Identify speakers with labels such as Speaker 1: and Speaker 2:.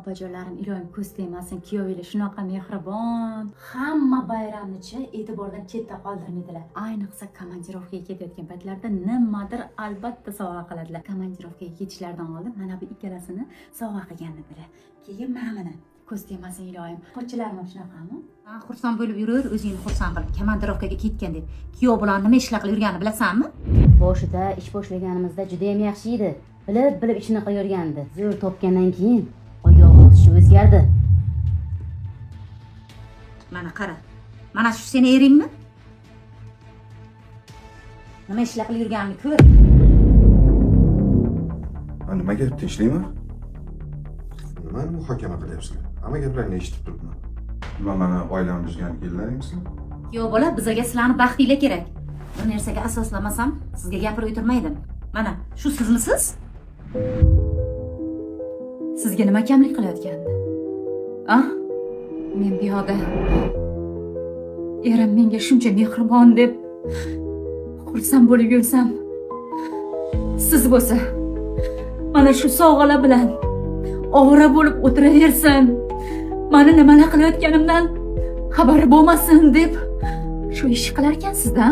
Speaker 1: opajonlarim, iloyim ko'z tegmasin, kuyovingiz shunaqa mehribon. Hamma bayramni-chi e'tibordan chetda qoldirmaydilar. Ayniqsa komandirovkaga ketayotgan paytlarda nimadir albatta sovg'a qiladilar. Komandirovkaga ketishlaridan oldin mana bu ikkalasini sovg'a qilgandilar. Keyin mana ko'z tegmasin iloyim. Qo'shchilarim ham shunaqami?
Speaker 2: Xursand bo'lib yurur, o'zingni xursand qilib. Komandirovkaga ketgan deb. Kuyov bilan nima ishlar qilib yurganini bilasanmi?
Speaker 3: Boshida ish boshlaganimizda juda ham yaxshi edi. Bilib ishini qilavergandi. Zo'r topgandan keyin oyoq otishi o'zgardi.
Speaker 2: Mana qara. Mana shu seni eringmi? Nima ishlar qilib yurganini ko'r.
Speaker 4: Nimaga tinchlikmi? Nimani muhokama qilyapsizlar? Hamma gaplarni eshitib turibman. Nima mana oilani buzgan kelinlaringizmi?
Speaker 2: Kuyov bola, bizga sizlarni baxtinglar kerak. Bir narsaga asoslamasam, sizga gapirib o'tirmaydim. Mana, shu sizmisiz?
Speaker 1: Sizga nima kamlik qilayotgandi? Men buyoqda erim menga shuncha mehribon deb xursand bo'lib yursam, siz bo'lsa mana shu sovg'alar bilan ovora bo'lib o'tiraversin, mani nimalar qilayotganimdan xabari bo'lmasin deb shu ish qilar ekansizda.